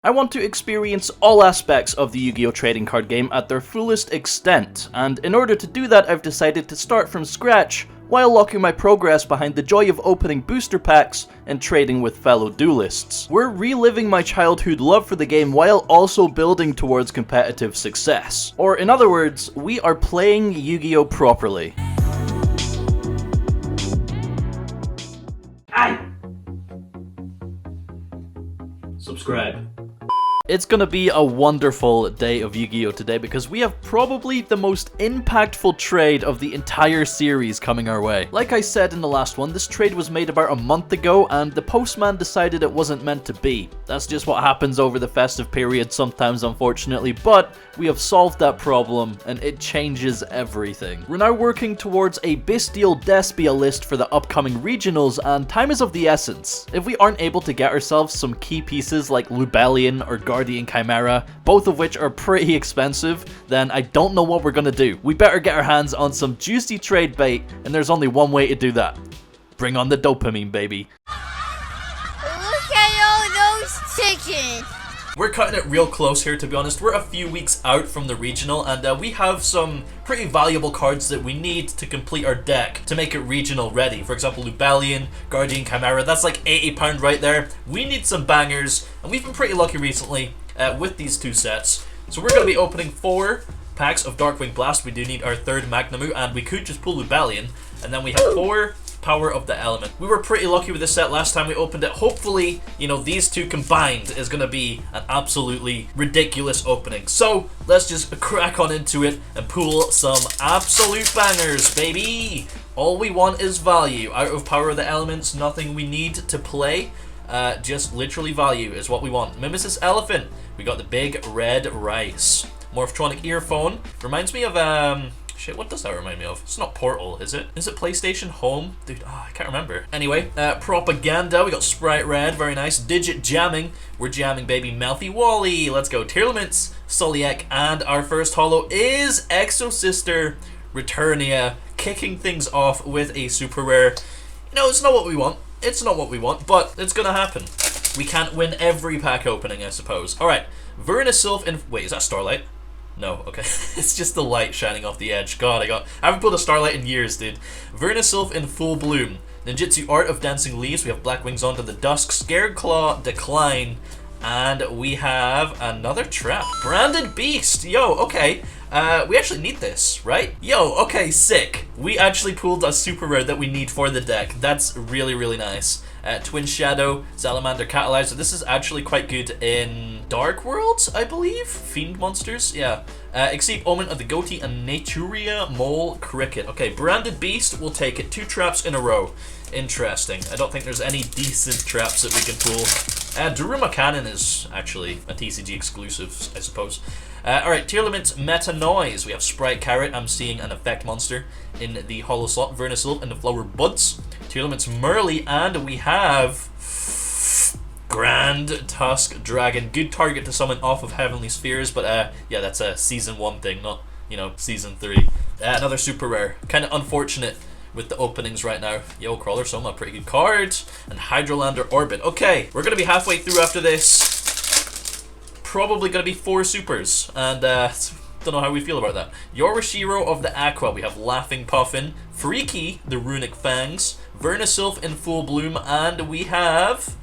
I want to experience all aspects of the Yu-Gi-Oh! Trading card game at their fullest extent, and in order to do that I've decided to start from scratch while locking my progress behind the joy of opening booster packs and trading with fellow duelists. We're reliving my childhood love for the game while also building towards competitive success. Or in other words, we are playing Yu-Gi-Oh! Properly. Subscribe. It's gonna be a wonderful day of Yu-Gi-Oh! Today because we have probably the most impactful trade of the entire series coming our way. Like I said in the last one, this trade was made about a month ago and the postman decided it wasn't meant to be. That's just what happens over the festive period sometimes, unfortunately, but we have solved that problem and it changes everything. We're now working towards a Bestial Despia list for the upcoming regionals and time is of the essence. If we aren't able to get ourselves some key pieces like Lubellion or Guardian Chimera, both of which are pretty expensive, then I don't know what we're gonna do. We better get our hands on some juicy trade bait, and there's only one way to do that. Bring on the dopamine, baby. Look at all those chickens! We're cutting it real close here, to be honest. We're a few weeks out from the regional, and we have some pretty valuable cards that we need to complete our deck to make it regional ready. For example, Lubellion, Guardian Chimera, that's like £80 right there. We need some bangers, and we've been pretty lucky recently with these two sets. So we're going to be opening 4 packs of Darkwing Blast. We do need our 3rd Magnamu, and we could just pull Lubellion, and then we have 4 Power of the Element. We were pretty lucky with this set last time we opened it. Hopefully, you know, these two combined is going to be an absolutely ridiculous opening. So, let's just crack on into it and pull some absolute bangers, baby! All we want is value. Out of Power of the Elements, nothing we need to play. Just literally value is what we want. Mimesis Elephant. We got the big red rice. Morphtronic Earphone. Reminds me of, shit, what does that remind me of? It's not Portal, is it? Is it PlayStation Home? Dude, I can't remember. Anyway, Propaganda, we got Sprite Red, very nice. Digit Jamming, we're jamming, baby. Melty Wally, let's go. Tearlaments, Soliek, and our first holo is Exo-Sister Returnia, kicking things off with a super rare. You know, it's not what we want. It's not what we want, but it's gonna happen. We can't win every pack opening, I suppose. Alright, Vernisylph in... Wait, is that Starlight? No, okay. It's just the light shining off the edge. God, I haven't pulled a Starlight in years, dude. Vernisylph in full bloom. Ninjutsu Art of Dancing Leaves. We have Black Wings Onto the Dusk. Scared Claw, Decline. And we have another trap. Branded Beast. Yo, okay. We actually need this, right? Yo, okay, sick. We actually pulled a super rare that we need for the deck. That's really, really nice. Twin Shadow, Salamander Catalyzer. This is actually quite good in Dark Worlds, I believe? Fiend monsters, yeah. Exceed Omen of the Goatee and Naturia Mole Cricket. Okay, Branded Beast, we'll take it. 2 traps in a row. Interesting. I don't think there's any decent traps that we can pull. Daruma Cannon is actually a TCG exclusive, I suppose. Alright, Tearlaments Meta Noise. We have Sprite Carrot. I'm seeing an effect monster in the holo slot. Vernisylph and the Flower Buds. Tearlaments Merly, and we have Grand Tusk Dragon. Good target to summon off of Heavenly Spheres, but yeah, that's a Season 1 thing, not, you know, Season 3. Another super rare. Kind of unfortunate with the openings right now. Yo, Crawler Soma, pretty good card. And Hydrolander Orbit. Okay, we're going to be halfway through after this. Probably going to be 4 supers, and don't know how we feel about that. Yorishiro of the Aqua, we have Laughing Puffin, Freaky, the Runic Fangs, Vernisylph in full bloom, and we have...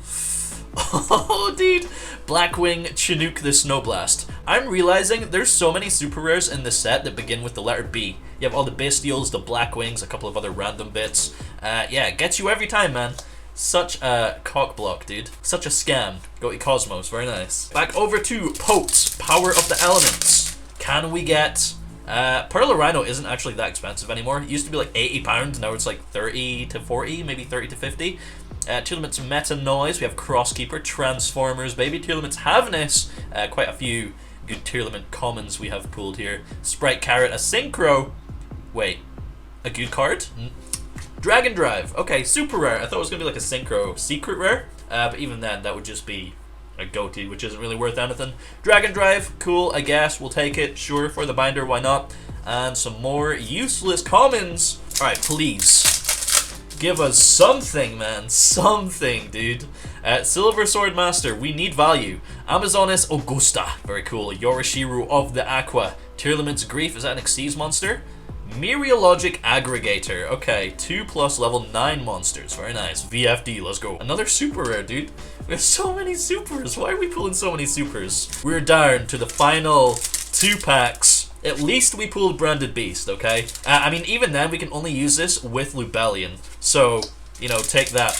Oh, dude! Blackwing Chinook the Snowblast. I'm realizing there's so many super rares in this set that begin with the letter B. You have all the Bestials, the Blackwings, a couple of other random bits. Yeah, it gets you every time, man. Such a cockblock, dude. Such a scam. Go to Cosmos, very nice. Back over to Potes, Power of the Elements. Can we get... Pearl Rhino isn't actually that expensive anymore. It used to be like £80, now it's like 30 to 40, maybe 30 to 50. Tearlaments Meta Noise, we have Crosskeeper, Transformers, baby. Tearlaments Havness, quite a few good Tearlament commons we have pulled here. Sprite Carrot, a Synchro. Wait, a good card? Dragon Drive, okay, super rare. I thought it was gonna be like a Synchro secret rare, but even then, that would just be a goatee, which isn't really worth anything. Dragon Drive, cool, I guess, we'll take it, sure, for the binder, why not? And some more useless commons. Alright, please. Give us something, man. Something, dude. Silver Sword Master, we need value. Amazonis Augusta, very cool. Yoroshiru of the Aqua. Tearlament's Grief, is that an Xyz monster? Mereologic Aggregator, okay. 2+ level 9 monsters, very nice. VFD, let's go. Another super rare, dude. We have so many supers. Why are we pulling so many supers? We're down to the final 2 packs. At least we pulled Branded Beast, okay? I mean, even then, we can only use this with Lubellion. So, you know, take that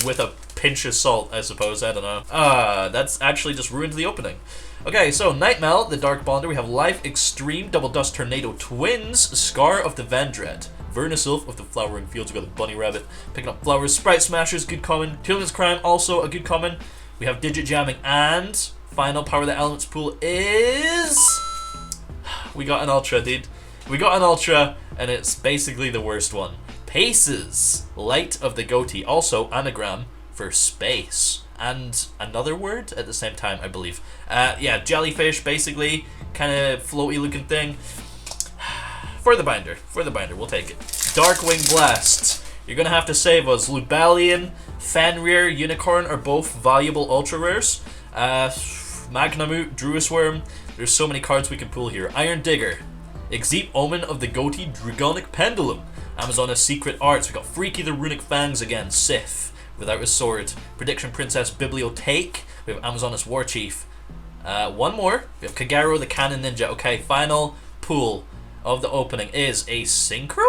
with a pinch of salt, I suppose. I don't know. That's actually just ruined the opening. Okay, so Nightmel, the Dark Bonder. We have Life Extreme, Double Dust Tornado Twins, Scar of the Vendread, Vernisylph of the Flowering Fields. We got the Bunny Rabbit picking up flowers. Sprite Smashers, good common. Tearlament's Crime, also a good common. We have Digit Jamming, and final Power of the Elements pool is... We got an Ultra, dude. We got an Ultra, and it's basically the worst one. Paces, Light of the Goatee, also anagram for space. And another word at the same time, I believe. Yeah, jellyfish, basically. Kind of floaty looking thing. For the binder, we'll take it. Darkwing Blast. You're going to have to save us. Lubellion, Fenrir, Unicorn are both valuable ultra rares. Magnamut, Druis Worm. There's so many cards we can pull here. Iron Digger, Exeep Omen of the Goatee, Dragonic Pendulum, Amazona's Secret Arts. We got Freaky the Runic Fangs again. Sif, without his sword. Prediction Princess, Bibliothèque. We have Amazona's War Chief. One more. We have Kagero the Cannon Ninja. Okay, final pool of the opening is a Synchro?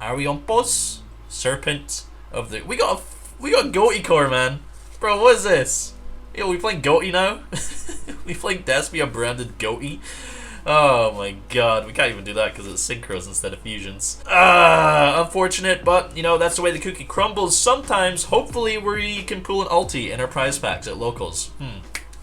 Ariompos, Serpent of the... We got Goatee core, man. Bro, what is this? Yo, we playing Goatee now? We playing Despia branded Goatee? Oh my god, we can't even do that because it's synchros instead of fusions. Unfortunate, but you know, that's the way the cookie crumbles. Sometimes, hopefully, we can pull an ulti in our prize packs at locals.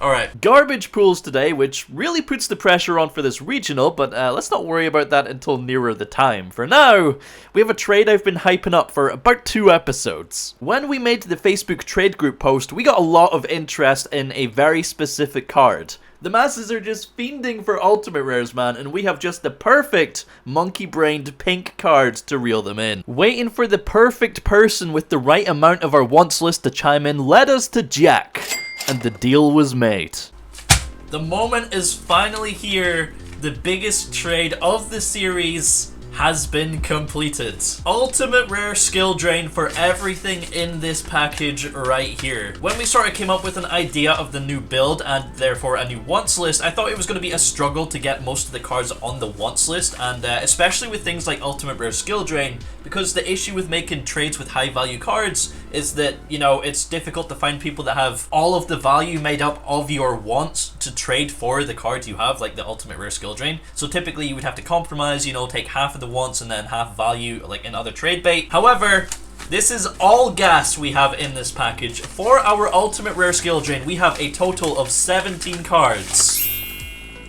Alright, garbage pools today, which really puts the pressure on for this regional, but let's not worry about that until nearer the time. For now, we have a trade I've been hyping up for about 2 episodes. When we made the Facebook trade group post, we got a lot of interest in a very specific card. The masses are just fiending for ultimate rares, man, and we have just the perfect monkey-brained pink cards to reel them in. Waiting for the perfect person with the right amount of our wants list to chime in led us to Jack. And the deal was made. The moment is finally here. The biggest trade of the series has been completed. Ultimate rare skill drain for everything in this package right here. When we sort of came up with an idea of the new build and therefore a new wants list, I thought it was going to be a struggle to get most of the cards on the wants list, and especially with things like ultimate rare skill drain, because the issue with making trades with high value cards is that, you know, it's difficult to find people that have all of the value made up of your wants to trade for the cards you have, like the ultimate rare skill drain. So typically you would have to compromise, you know, take half of the wants and then half value like in other trade bait. However, this is all gas we have in this package. For our ultimate rare skill drain, we have a total of 17 cards.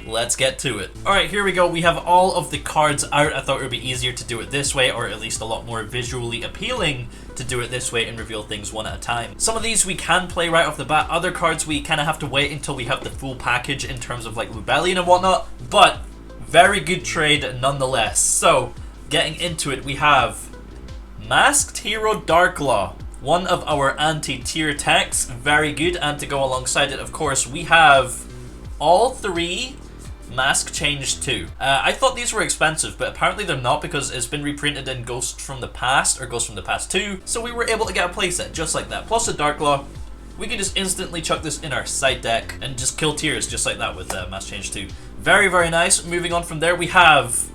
Let's get to it. Alright, here we go. We have all of the cards out. I thought it would be easier to do it this way, or at least a lot more visually appealing to do it this way and reveal things one at a time. Some of these we can play right off the bat. Other cards we kind of have to wait until we have the full package in terms of like Lubellion and whatnot, but very good trade nonetheless. So, getting into it, we have Masked Hero Darklaw, one of our anti-tier techs, very good, and to go alongside it, of course, we have all 3 Mask Change 2. I thought these were expensive, but apparently they're not because it's been reprinted in Ghost from the Past, or Ghost from the Past 2, so we were able to get a playset just like that. Plus a Darklaw, we can just instantly chuck this in our side deck and just kill tiers just like that with Mask Change 2. Very, very nice. Moving on from there, we have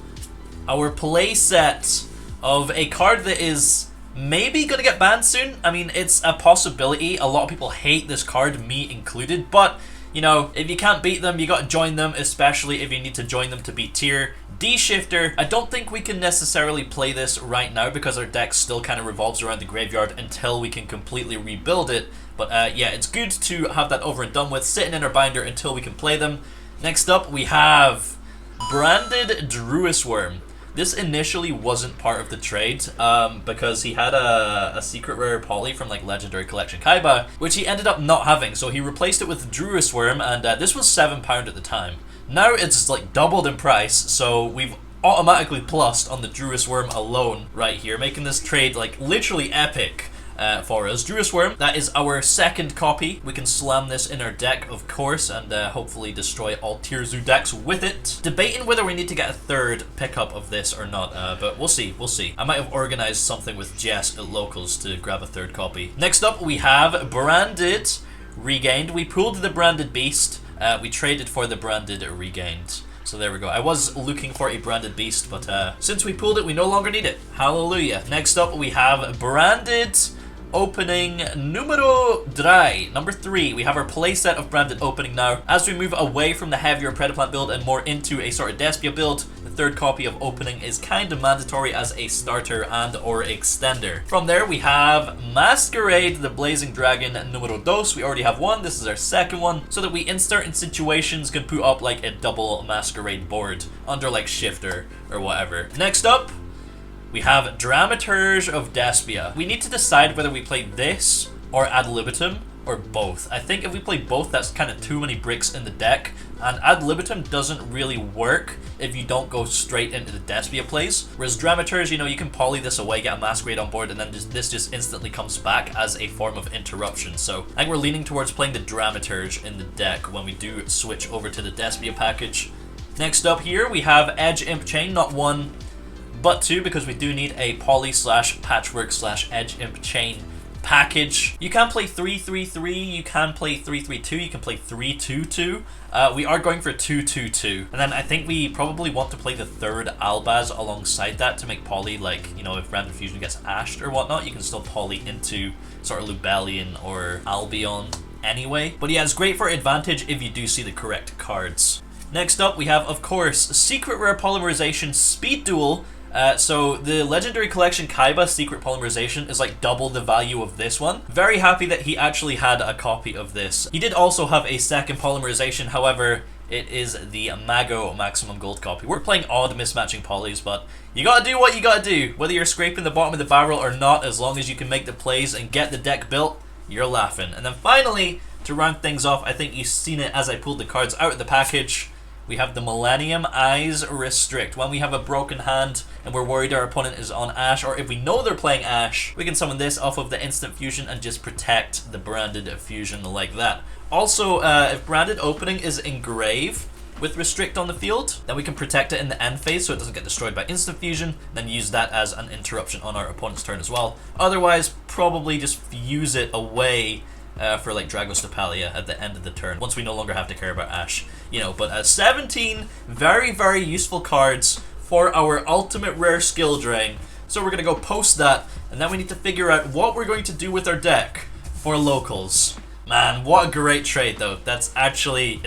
our playset of a card that is maybe gonna get banned soon. I mean, it's a possibility. A lot of people hate this card, me included, but you know, if you can't beat them, you gotta join them, especially if you need to join them to beat tier. D-Shifter, I don't think we can necessarily play this right now because our deck still kind of revolves around the graveyard until we can completely rebuild it. But yeah, it's good to have that over and done with, sitting in our binder until we can play them. Next up, we have Branded Druis Worm. This initially wasn't part of the trade because he had a secret rare poly from like Legendary Collection Kaiba, which he ended up not having, so he replaced it with Druis Worm, and this was £7 at the time. Now it's like doubled in price, so we've automatically plussed on the Druis Worm alone right here, making this trade like literally epic. For us. Druis Worm, that is our second copy. We can slam this in our deck, of course, and hopefully destroy all Tier Zoo decks with it. Debating whether we need to get a third pickup of this or not, but we'll see, we'll see. I might have organized something with Jess at Locals to grab a third copy. Next up, we have Branded Regained. We pulled the Branded Beast. We traded for the Branded Regained. So there we go. I was looking for a Branded Beast, but since we pulled it, we no longer need it. Hallelujah. Next up, we have Branded Opening numero 3. Number 3. We have our playset of Branded Opening now. As we move away from the heavier Predaplant build and more into a sort of Despia build, the third copy of Opening is kind of mandatory as a starter and or extender. From there, we have Masquerade, the Blazing Dragon numero 2. We already have one. This is our second one, so that we in certain situations can put up like a double Masquerade board under like Shifter or whatever. Next up, we have Dramaturge of Despia. We need to decide whether we play this or Ad Libitum or both. I think if we play both, that's kind of too many bricks in the deck, and Ad Libitum doesn't really work if you don't go straight into the Despia plays. Whereas Dramaturge, you know, you can poly this away, get a Masquerade on board, and then this just instantly comes back as a form of interruption. So I think we're leaning towards playing the Dramaturge in the deck when we do switch over to the Despia package. Next up here, we have Edge Imp Chain, not one, but 2, because we do need a poly / patchwork / edge imp chain package. You can play 3-3-3, you can play 3-3-2, you can play 3-2-2. We are going for 2-2-2. And then I think we probably want to play the third Albaz alongside that to make poly, like, you know, if Random Fusion gets ashed or whatnot, you can still poly into sort of Lubellion or Albion anyway. But yeah, it's great for advantage if you do see the correct cards. Next up, we have, of course, Secret Rare Polymerization Speed Duel. So the Legendary Collection Kaiba Secret Polymerization is like double the value of this one. Very happy that he actually had a copy of this. He did also have a second polymerization, however, it is the Mago Maximum Gold copy. We're playing odd mismatching polys, but you gotta do what you gotta do. Whether you're scraping the bottom of the barrel or not, as long as you can make the plays and get the deck built, you're laughing. And then finally, to round things off, I think you've seen it as I pulled the cards out of the package. We have the Millennium Eyes Restrict. When we have a broken hand and we're worried our opponent is on Ash, or if we know they're playing Ash, we can summon this off of the instant fusion and just protect the Branded Fusion like that. Also, if Branded Opening is Engrave with Restrict on the field, then we can protect it in the end phase so it doesn't get destroyed by instant fusion, then use that as an interruption on our opponent's turn as well. Otherwise, probably just fuse it away for like Dragostapalia at the end of the turn, once we no longer have to care about Ash. You know, but 17 very, very useful cards for our ultimate rare skill drain. So we're going to go post that, and then we need to figure out what we're going to do with our deck for Locals. Man, what a great trade though. It's actually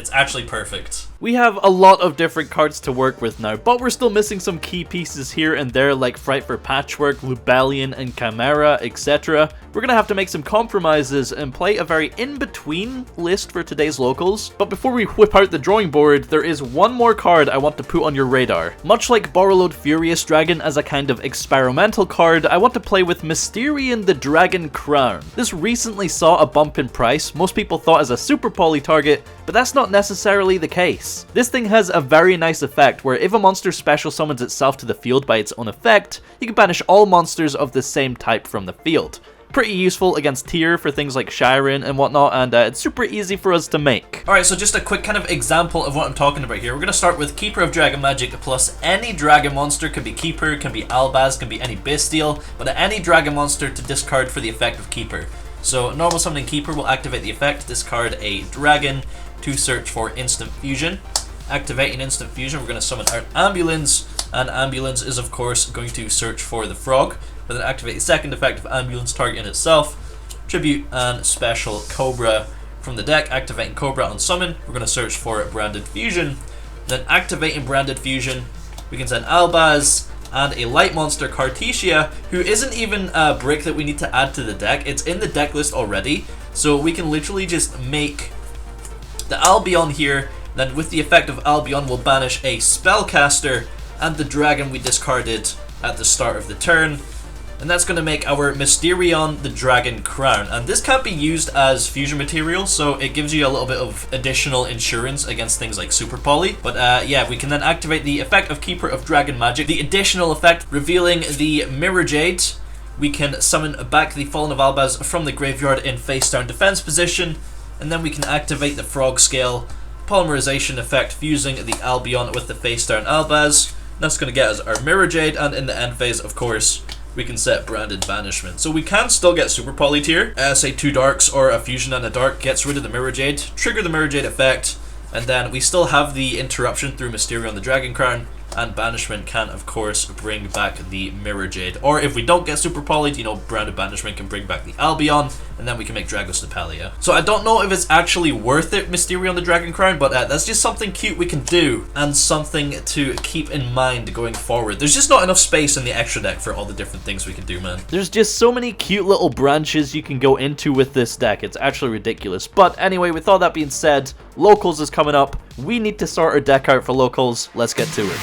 perfect. We have a lot of different cards to work with now, but we're still missing some key pieces here and there like Fright for Patchwork, Lubellion, and Chimera, etc. We're gonna have to make some compromises and play a very in-between list for today's Locals. But before we whip out the drawing board, there is one more card I want to put on your radar. Much like Borreload Furious Dragon as a kind of experimental card, I want to play with Mysterian the Dragon Crown. This recently saw a bump in price. Most people thought as a super poly target, but that's not necessarily the case. This thing has a very nice effect where if a monster special summons itself to the field by its own effect, you can banish all monsters of the same type from the field. Pretty useful against tier for things like Shiren and whatnot, and it's super easy for us to make. Alright, so just a quick kind of example of what I'm talking about here. We're going to start with Keeper of Dragon Magic plus any dragon monster. Can be Keeper, can be Albaz, can be any Bestial, but any dragon monster to discard for the effect of Keeper. So normal summoning Keeper will activate the effect, discard a dragon to search for instant fusion. Activating instant fusion, we're going to summon our Ambulance, and Ambulance is of course going to search for the frog. But then activate the second effect of Ambulance targeting itself, tribute and special Cobra from the deck. Activating Cobra on summon, we're going to search for Branded Fusion. Then activating Branded Fusion, we can send Albaz and a light monster, Cartesia, who isn't even a brick that we need to add to the deck. It's in the deck list already, so we can literally just make the Albion here. Then with the effect of Albion, we'll banish a Spellcaster and the dragon we discarded at the start of the turn. And that's going to make our Mysterion the Dragon Crown. And this can't be used as fusion material, so it gives you a little bit of additional insurance against things like Super Poly. But yeah, we can then activate the effect of Keeper of Dragon Magic. The additional effect, revealing the Mirror Jade. We can summon back the Fallen of Albaz from the graveyard in face-down defense position. And then we can activate the Frog Scale Polymerization effect, fusing the Albion with the face-down Albaz. That's going to get us our Mirror Jade, and in the end phase, of course, we can set Branded Banishment. So we can still get Super Poly'd here. Say 2 Darks or a Fusion and a Dark gets rid of the Mirror Jade, trigger the Mirror Jade effect, and then we still have the interruption through Mysterion the Dragon Crown, and Banishment can, of course, bring back the Mirror Jade. Or if we don't get Super Poly'd, you know, Branded Banishment can bring back the Albion, and then we can make Dragos Nepelia. So I don't know if it's actually worth it, Mysterion the Dragon Crown, but that's just something cute we can do, and something to keep in mind going forward. There's just not enough space in the extra deck for all the different things we can do, man. There's just so many cute little branches you can go into with this deck. It's actually ridiculous. But anyway, with all that being said, Locals is coming up. We need to sort our deck out for Locals. Let's get to it.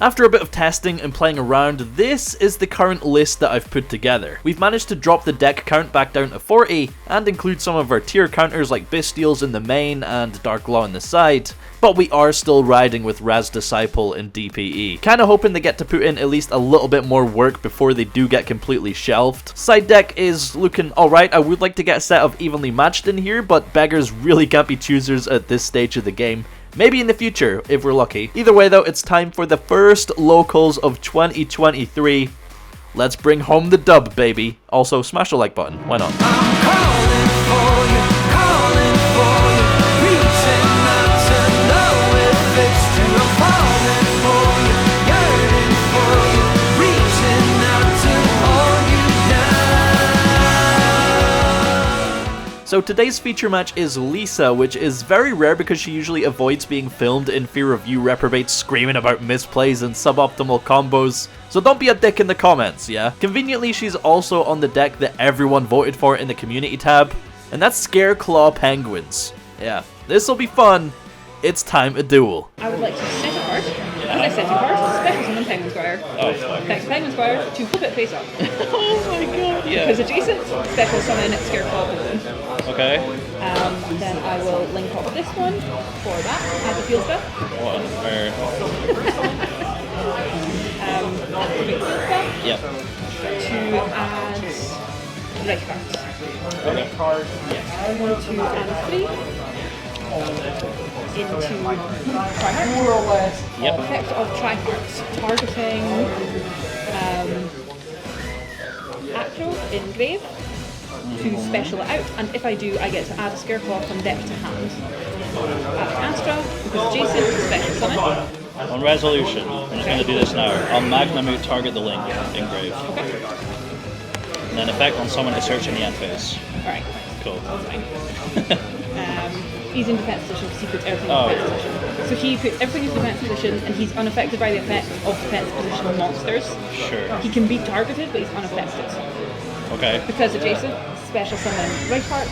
After a bit of testing and playing around, this is the current list that I've put together. We've managed to drop the deck count back down to 40 and include some of our tier counters like Bystials in the main and Dark Law in the side, but we are still riding with Raz Disciple in DPE. Kinda hoping they get to put in at least a little bit more work before they do get completely shelved. Side deck is looking alright. I would like to get a set of Evenly Matched in here, but beggars really can't be choosers at this stage of the game. Maybe in the future, if we're lucky. Either way though, it's time for the first Locals of 2023. Let's bring home the dub, baby. Also, smash the like button. Why not? I'm calling for you, reaching out to know if it's true. I'm falling for you, yearning for you, reaching out to hold you down. So today's feature match is Lisa, which is very rare because she usually avoids being filmed in fear of you reprobates screaming about misplays and suboptimal combos. So don't be a dick in the comments, yeah? Conveniently, she's also on the deck that everyone voted for in the community tab, and that's Scareclaw Penguins. Yeah, this'll be fun. It's time to duel. I would like to set a card. Because I set a card, special summon Penguin Squire. Oh, fuck. Next Penguin Squire to flip it face up. Oh my god, yeah. Because adjacent, special summon Scareclaw Penguin. Okay. Then I will link up this one for that as a field spell. What? Activate field spell Yep. to add RevzCards. Okay. I'm going to add 3 into Trihearts. Yep. Effect of Trihearts, targeting Acro in Grave to special it out, and if I do, I get to add a Scareclaw from deck to hand. Add Astra, because adjacent to special summon. On resolution, I'm just going to do this now. I'll Magnamoot target the link in grave. Okay. And then effect on summon to search in the end phase. Alright. Cool. That's fine. He's in defense position because he puts everything Oh. in defense position. So he puts everything in defense position and he's unaffected by the effect of defense position monsters. Sure. He can be targeted, but he's unaffected. Okay. Because adjacent, special summon Reichheart,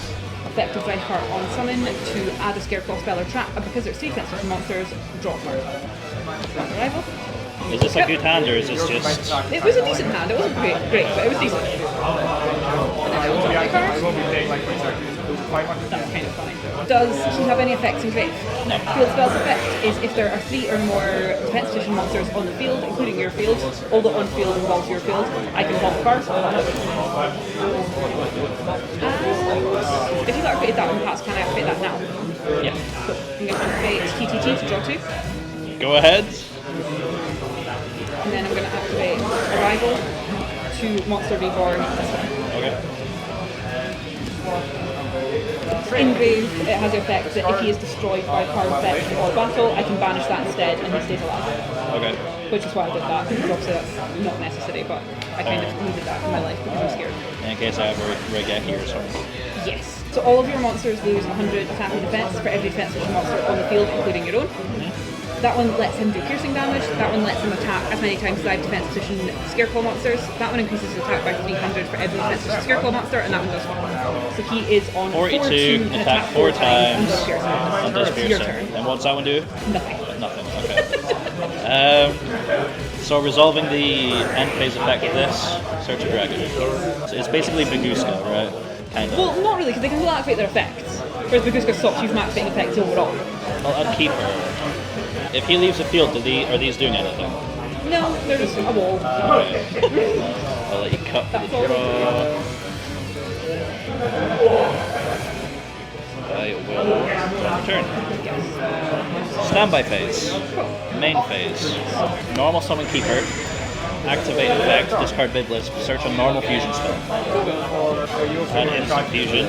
effective Reichheart on summon to add a Scareclaw spell or trap, and because there's 3 defense position monsters, draw a card. Arrival. Is this a good hand or is this just... It was a decent hand, it wasn't great, but it was decent. And then I will draw my card. That's kind of funny. Does he have any effects in grave? No. Field spell's effect is if there are 3 or more defense position monsters on the field, including your field, all the on field involves your field, I can draw the card. If you've activated that in the past, can I activate that now? Yeah. Cool. I'm going to activate TTT to draw 2. Go ahead. And then I'm going to activate Arrival to Monster Reborn this one. Okay. In grave, it has the effect that if he is destroyed by card effect or battle, I can banish that instead and he stays alive. Okay. Which is why I did that, because obviously that's not necessary, but I kind of needed that in my life because I'm scared. In case I ever get here or something. Yes. So all of your monsters lose 100 attack and defense for every defense position monster on the field, including your own. That one lets him do piercing damage. That one lets him attack as many times as I have defense position Scarecrow monsters. That one increases his attack by 300 for every defense position Scarecrow monster, and that one does 4. So he is on 42, 4-2, can attack 4 times, and does piercing. and does It's your piercing. turn. And what's that one do? Nothing. Nothing, okay. So resolving the end phase effect of this, search a dragon. So it's basically Baguska, right? Kind of. Well, not really, because they can still activate their effects. Whereas Baguska stops you from activating effects overall. Well, I'd keep her. If he leaves the field, are these doing anything? No, they're just a wall. Okay. I'll let you cut for the draw. I will return. Standby phase. Main phase. Normal summon keeper. Activate effect, discard Biblis, search a normal fusion spell. And instant fusion.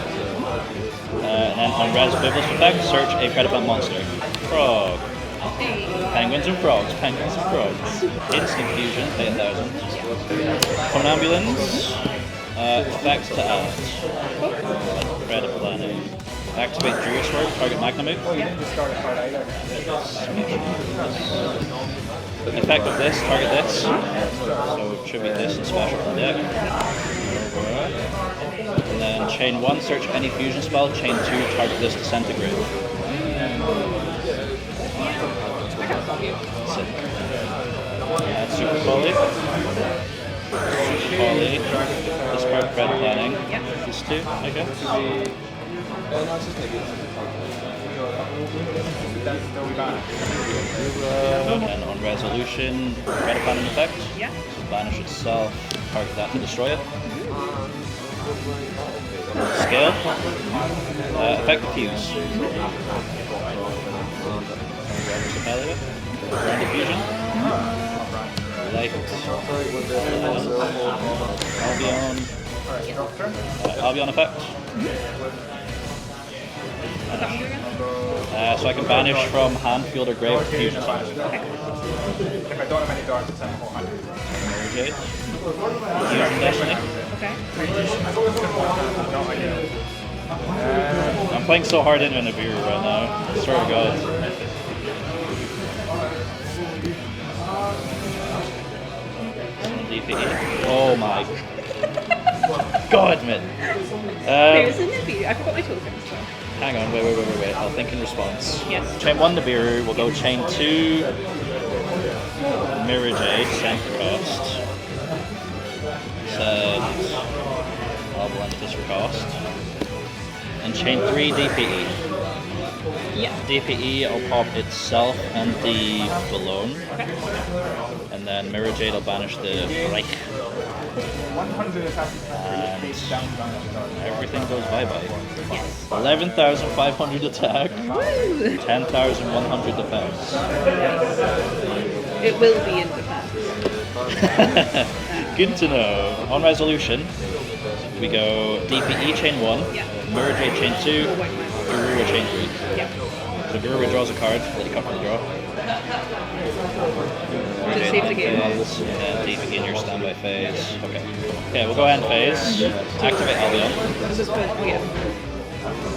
And then on Res Biblis effect, search a Predapant monster. Frog. Penguins and frogs, penguins and frogs. Instant fusion, pay 1,000. Conambulance. Effects to add. Predator planning. Activate Truest, target Magnamute. Effect of this, target this. So tribute this and special on deck. And then chain 1, search any fusion spell. Chain 2, target this disintegrate. Sick. Add Super Volley. Super Volley. Discard Pred Planning. These two, okay. And on resolution, Red Planning effect. So banish itself, target that to destroy it. Scale. Effective fuse. Grand diffusion. Light. Albion. Albion effect. So I can banish from hand, field, or grave fusion spells. If I don't have any darts, it's in the whole hand. Okay. Fusion Destiny. I'm playing so hard into Nibiru right now. I swear to God. DPE. Oh my God, man. There's a Nibiru. I forgot my tokens. So. Hang on, wait. I'll think in response. Yes. Chain 1 Nibiru, we'll go chain 2 Mirror Jade, same for cost. Send Albalentus for cost. And chain 3 DPE. Yeah. DPE will pop itself and the balloon. Okay. And then Mirror Jade will banish the Reich. 100 attack. And everything goes bye-bye. Yes. 11,500 attack, Woo! 10,100 defense. It will be in defense. Good to know. On resolution, we go DPE chain 1, Yeah. Mirror Jade chain 2, Garura chain 3. Yeah. So Garura draws a card, let you cut for the draw. Just save the game. Phase, and DPE in your standby phase. Okay, we'll go end phase. Activate Albion. This is good. Oh, yeah.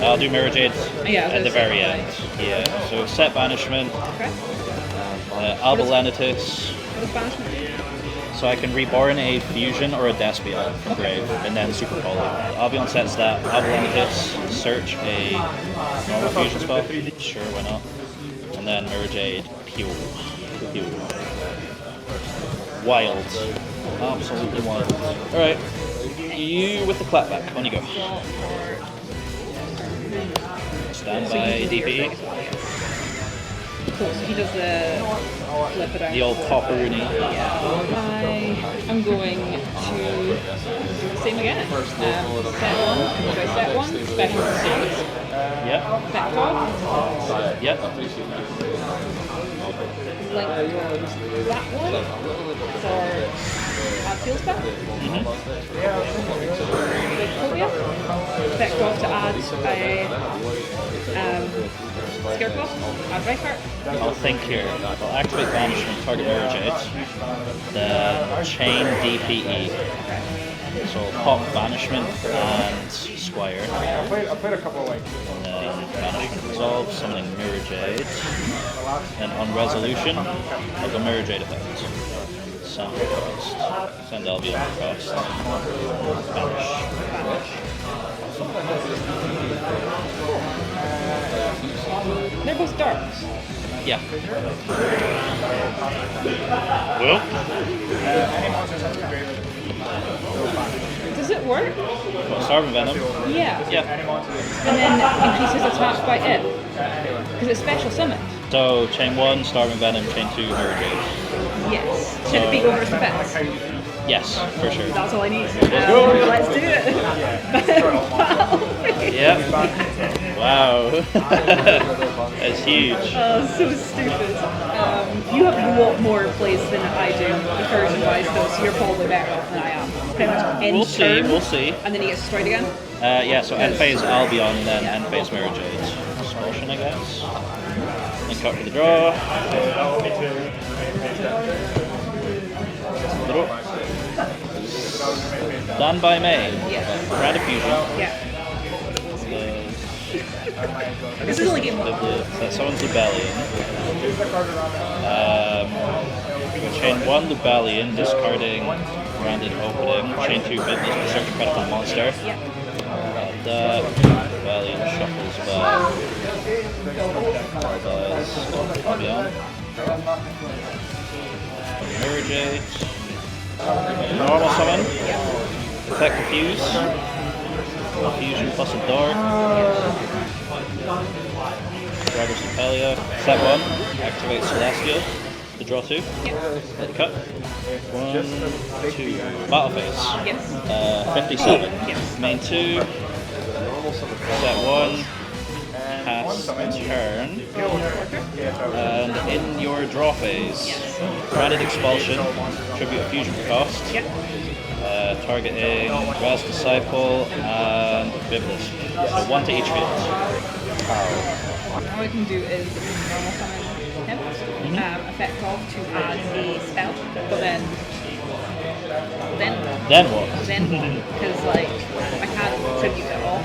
I'll do Mirror Jade Yeah, at the very end. Yeah, so set banishment, Okay. Alba Lanitus. What is banishment? So I can reborn a fusion or a Despia from grave, and then super poly. Albion sets that. Alba Lanitus, search a normal fusion spell. Sure, why not? And then Mirror Jade, pure. Wild. Absolutely wild. Alright. You with the clapback. On you go. Standby DP. Cool, so he does the flip it out. The old popperoonie. I am going to do the same again. Set one, special suit, Yep. effect off, Yep. link that one for add field spell. Phobia. Effect off to add a Scarecrow, add Reinhardt. I'll think here. I'll activate Banishment, target Mirror Jade. Then chain DPE. So I'll pop Banishment and Squire. I played a couple like. Banishment resolve, summoning Mirror Jade. Then on resolution, I'll go Mirror Jade effect. Send cost. Send Albion cost. Banish. They're both darks. Yeah. Well, Does it work? Starving Venom. Yeah. Yeah. And then increases attack by it. Because it's special summoned. So chain 1, Starving Venom, chain 2, Mirror Jade. Yes. Should it be over its effects? Yes, for sure. That's all I need. Let's do it. Yep. Wow. That's huge. Oh, so stupid. You have a lot more plays than I do, recursion-wise, though, so you're probably better off than I am. Pretty much any We'll see, turn, we'll see. and then he gets destroyed again. Yeah, so end phase Albion, then end phase Mirror Jade. Expulsion, I guess. Link up for the draw. Done by May. Yeah. Rad Fusion. Yeah. This is only game one. That someone's Lubellion. Chain 1 Lubellion, discarding branded opening. Chain 2 Bidless to search a credible monster. Yeah. Lubellion shuffles back. Albion. Mirror Jade. Normal summon. Effect Diffuse. Fusion plus a Dark. Dragos Impelia. Set 1. Activate Celestial. To draw 2. Let it cut. 1, 2. Battle phase. Yes. 57. Yes. Main 2. Set 1. Cast turn. And in your draw phase, Branded Expulsion. Tribute a fusion cost. Yep. Targeting Raz Disciple and Biblis. So 1 to each field. All I can do is normal summon him, effect off to add a spell, but then Then what? because like I can't tribute it off.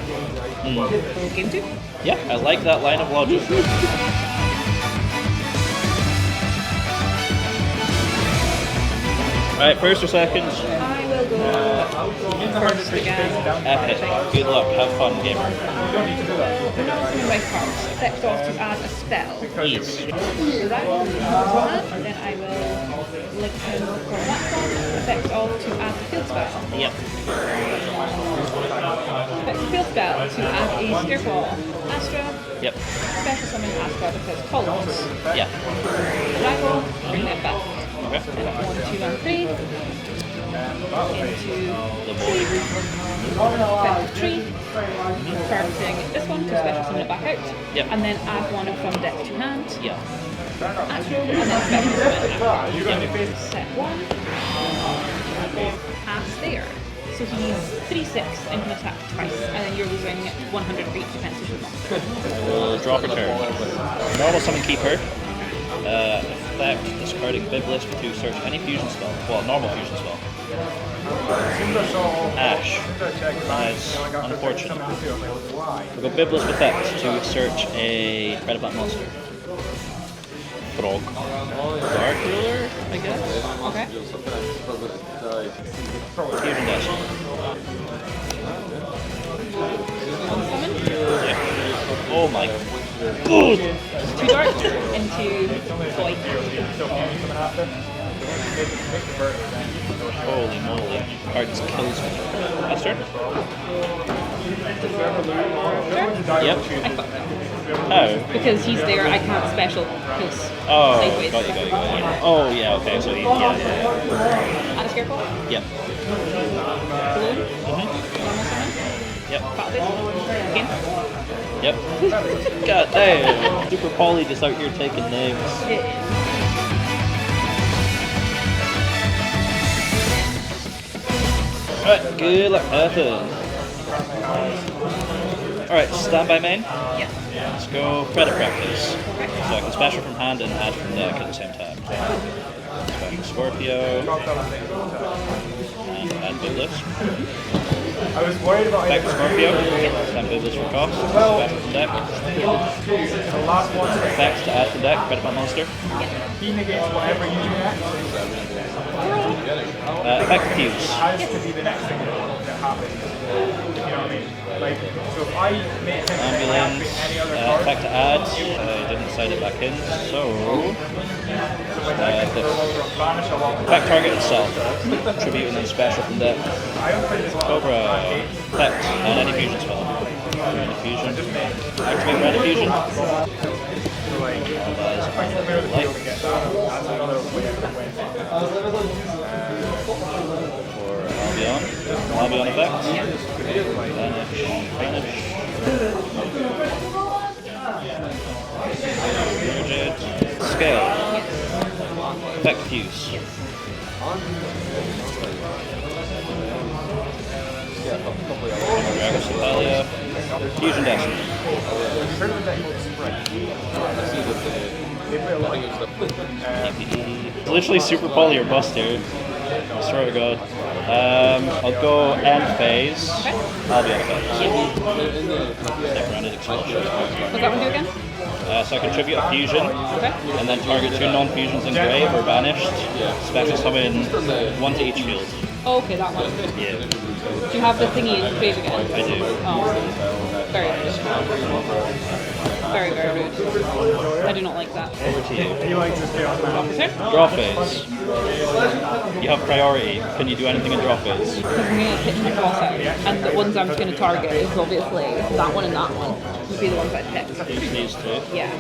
Game 2. Yeah, I like that line of logic. Alright, first or second? I will go first again. Epic. Good luck, have fun, gamer. RevzCards. Effect off to add a spell. Yes. So that one, and then I will link him for that one. Effect off to add the field spell. Yep. Effect field spell to add a Scarecrow Astra. Yep. Special summon Astra because columns. Yeah. Dragon, bring that back. Okay. 1, 2, and 3. Into The board. effect tree. Targeting this one to special summon it back out. Yep. And then add one from deck to hand. Yeah. Astro, and then special summon after. Set 1. Pass there. So he's 3/6 and can attack twice, and then you're losing 100 for each defense of your monster. I will draw for turn. Normal summon Keeper. Effect, discarding Biblis to search any fusion spell. Well, normal fusion spell. Ash. That's unfortunate. We'll go Biblis with effect to search a credible monster. Frog. Dark Ruler, I guess? Okay. Fusion Dash. Summon. Yeah. Oh my god. 2 dark into void. Holy moly. Card just kills me. Last turn? Yep. Oh. Because he's there, I can't special because Oh, sideways. got you. Oh, yeah, okay, so yeah. Add a Scarecrow. Yep. Balloon. Normal summon. Yep. Battle phase. Again. Yep. God damn. Super Poly just out here taking names. It is. Alright, good luck. Alright, stand by main. Yeah. Let's go credit practice. So I can special from hand and add from deck at the same time. Special Scorpio. And add Biblis. I was worried about Back to Scorpio. Stand Biblis for cost. Special from deck. the last one. Effects to add from deck. Credit my monster. He negates whatever you react. Effect fuse. Has to be the next thing that happens. You know what I mean? Like, so if I make him Ambulance. any other card, Effect to add. I didn't slide it back in. So. vanish along. Effect target itself. Tribute and then special from deck. I don't think it's Cobra. Effect. And any fusion spell. Random fusion. Activate random fusion. That's another way I can win. For Albion. Albion effect. Vanish. Vanish. Merged. Scale. Effect fuse. Dragon Cephaliia. Fusion Destiny. It's literally Super Poly or bust here. I swear to God. I'll go end phase. I'll be on effect. Step rounded explosion. What's that one do again? So I contribute a fusion, Okay. and then target 2 non-fusions engraved or banished. Special summon 1 to each field. Oh, okay, that one. Yeah, Do you have the thingy in grave again? I do. Oh, very rude. Very, very rude. I do not like that. Over to you. He likes this chaos man. Officer? Draw phase. You have priority. Can you do anything in draw phase? Because I'm going to pitch my cross out, and the ones I'm just going to target is obviously that one and that one would be the ones I pick. Use these 2. Yeah.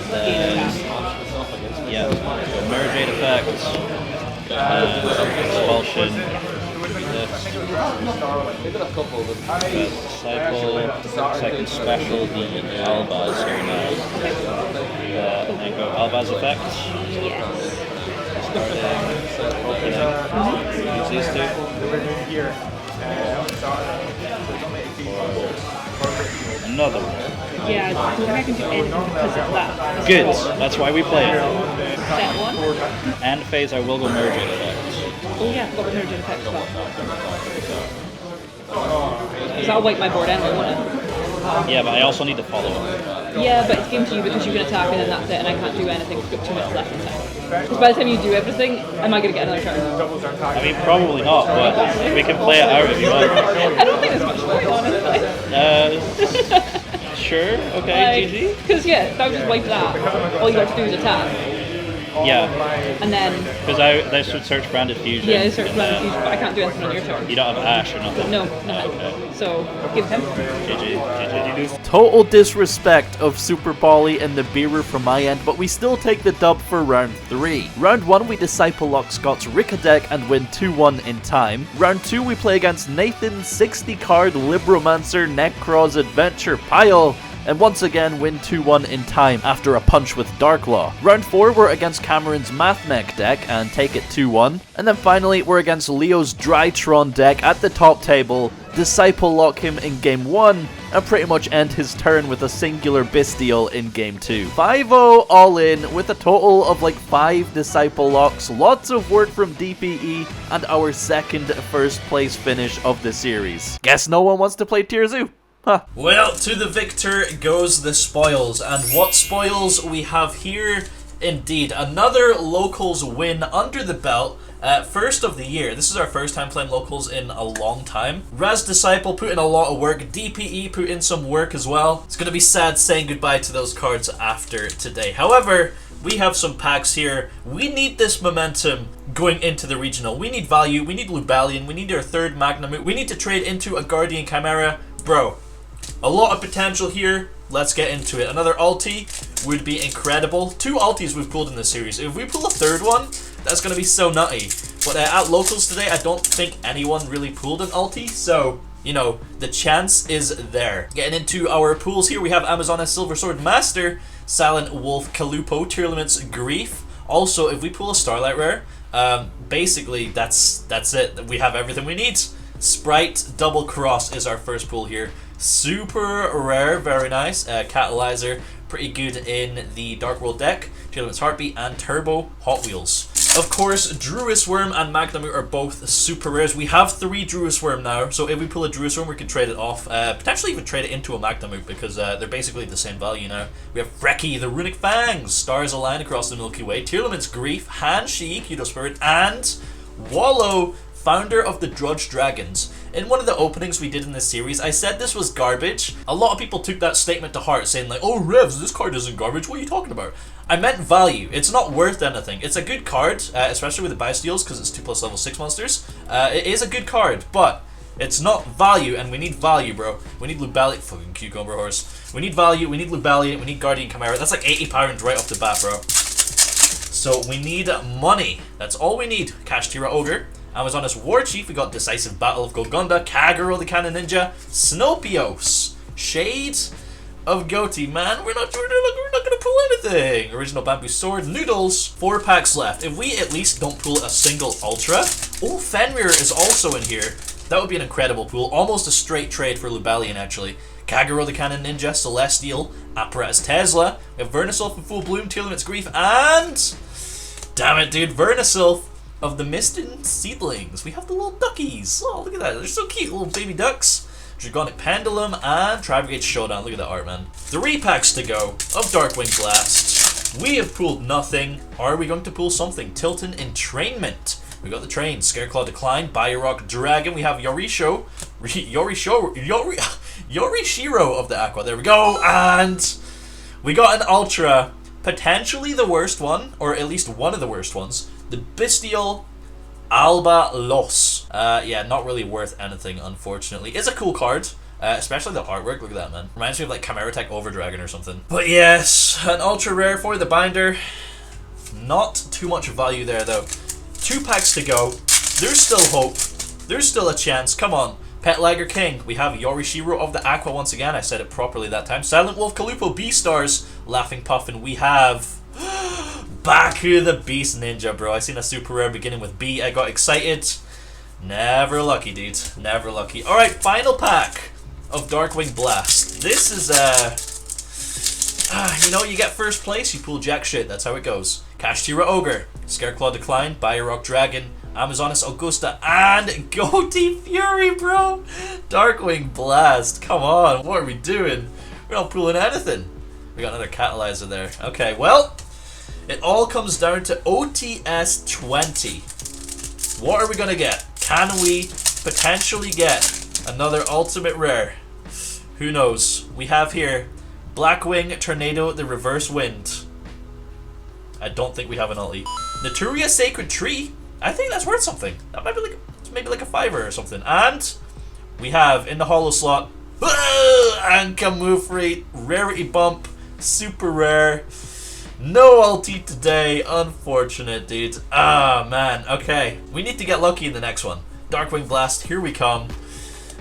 And gain attack. Yeah. So Mergade effects. Expulsion. This. Disciple. Second special the Albaz here now. And go Albaz effects. Yes. Opening. Use these 2. Here. Another one. Yeah, I don't think I can do anything because of that. Good. That's why we play it. Set one. End phase, I will go Mergade effects. Oh yeah, I've got the merging effect as well. Because that'll wipe my board anyway, won't it? Yeah, but I also need to follow up. Yeah, but it's game to you because you can attack and then that's it, and I can't do anything because I've got too much left in time. Because by the time you do everything, am I going to get another turn? I mean, probably not, but we can play it out if you want. I don't think there's much point, honestly. Sure, okay, GG. Because yeah, if I would just wipe that, all you have to do is attack. Yeah, And then, because I should search Branded Fusion. yeah, search and Branded then Fusion, but I can't do anything on your turn. You don't have Ash or nothing? No, Okay. So, give him. GG. Total disrespect of Super Poly and the Bearer from my end, but we still take the dub for round 3. Round 1 we Disciple Lock Scott's Rika deck and win 2-1 in time. Round 2 we play against Nathan's 60 card Libromancer Necros Adventure pile, and once again win 2-1 in time after a punch with Darklaw. Round 4 we're against Cameron's Mathmech deck and take it 2-1. And then finally we're against Leo's Drytron deck at the top table, Disciple Lock him in game 1, and pretty much end his turn with a singular Bestial in game 2. 5-0 all in with a total of like 5 Disciple Locks, lots of work from DPE, and our second first place finish of the series. Guess no one wants to play Tier Zoo. Huh. Well, to the victor goes the spoils, and what spoils we have here? Indeed, another locals win under the belt, first of the year. This is our first time playing locals in a long time. Raz Disciple put in a lot of work, DPE put in some work as well. It's going to be sad saying goodbye to those cards after today. However, we have some packs here. We need this momentum going into the regional. We need value, we need Lubalian, we need our third Magnum, we need to trade into a Guardian Chimera. Bro, a lot of potential here. Let's get into it. Another ulti would be incredible. 2 ultis we've pulled in this series. If we pull a third one, that's going to be so nutty. But at locals today, I don't think anyone really pulled an ulti. So, you know, the chance is there. Getting into our pools here, we have Amazoness Silver Sword Master, Silent Wolf Kalupo, Tier Limits Grief. Also, if we pull a Starlight Rare, basically that's it. We have everything we need. Sprite Double Cross is our first pool here. Super rare, very nice. Catalyzer, pretty good in the Dark World deck. Tearlament's Heartbeat and Turbo Hot Wheels. Of course, Druis Worm and Magnamute are both super rares. We have 3 Druis Worm now, so if we pull a Druis Worm, we can trade it off. Potentially even trade it into a Magnamute, because they're basically the same value now. We have Freki, the Runic Fangs, Stars Align across the Milky Way, Tearlament's Grief, Hanshi, Kudo Spirit, and Wallow, founder of the Drudge Dragons. In one of the openings we did in this series, I said this was garbage. A lot of people took that statement to heart, saying like, oh Revs, this card isn't garbage, what are you talking about? I meant value. It's not worth anything. It's a good card, especially with the Biosteals, because it's 2+ level 6 monsters. It is a good card, but it's not value, and we need value, bro. We need Lubellion, fucking cucumber horse. We need value, we need Lubellion, we need Guardian Chimera. That's like 80 pounds right off the bat, bro. So we need money. That's all we need. Kashtira Ogre. Amazoness War Chief, we got Decisive Battle of Golgunda, Kagero the Cannon Ninja, Snopios, Shade of Goatee. Man, we're not gonna pull anything. Original Bamboo Sword, Noodles, 4 packs left. If we at least don't pull a single Ultra, oh, Fenrir is also in here. That would be an incredible pull. Almost a straight trade for Lubellion, actually. Kagero the Cannon Ninja, Celestial, Apparatus Tesla, we have Vernisylph in full bloom, Tearlament's Grief, and damn it, dude, Vernisylph of the Mistin Seedlings. We have the little duckies. Oh, look at that. They're so cute, little baby ducks. Dragonic Pendulum and Tri-Brigade Showdown. Look at that art, man. 3 packs to go of Darkwing Blast. We have pulled nothing. Are we going to pull something? Tilton Entrainment. We got the train. Scareclaw Decline, Biorock Dragon. We have Yorishiro of the Aqua. There we go. And we got an Ultra. Potentially the worst one, or at least one of the worst ones. The Bestial Alba Los. Yeah, not really worth anything, unfortunately. It's a cool card, especially the artwork. Look at that, man. Reminds me of like Chimera Tech Overdragon or something. But yes, an ultra rare for the binder. Not too much value there, though. 2 packs to go. There's still hope. There's still a chance. Come on. Pet Liger King. We have Yorishiro of the Aqua once again. I said it properly that time. Silent Wolf Kalupo B-Stars. Laughing Puffin. We have Baku the Beast Ninja, bro. I seen a super rare beginning with B. I got excited. Never lucky, dude. Never lucky. Alright, final pack of Darkwing Blast. This is, you know, you get first place, you pull jack shit. That's how it goes. Kashtira Ogre, Scareclaw Decline, Biorock Dragon, Amazoness Augusta, and Goatee Fury, bro. Darkwing Blast. Come on, what are we doing? We're not pulling anything. We got another Catalyzer there. Okay, well, it all comes down to OTS 20. What are we gonna get? Can we potentially get another ultimate rare? Who knows? We have here Blackwing Tornado, the Reverse Wind. I don't think we have an ulti. Naturia Sacred Tree. I think that's worth something. That might be like maybe like a $5 or something. And we have in the holo slot and Camouflate, Rarity Bump, super rare. No ulti today, unfortunate, dude. Ah, man. Okay, we need to get lucky in the next one. Darkwing Blast, here we come.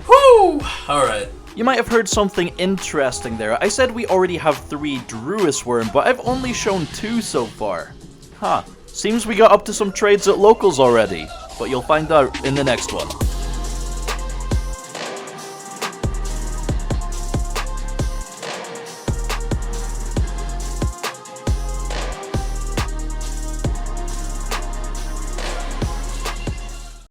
Woo! Alright. You might have heard something interesting there. I said we already have 3 Druis Worm, but I've only shown 2 so far. Huh. Seems we got up to some trades at locals already. But you'll find out in the next one.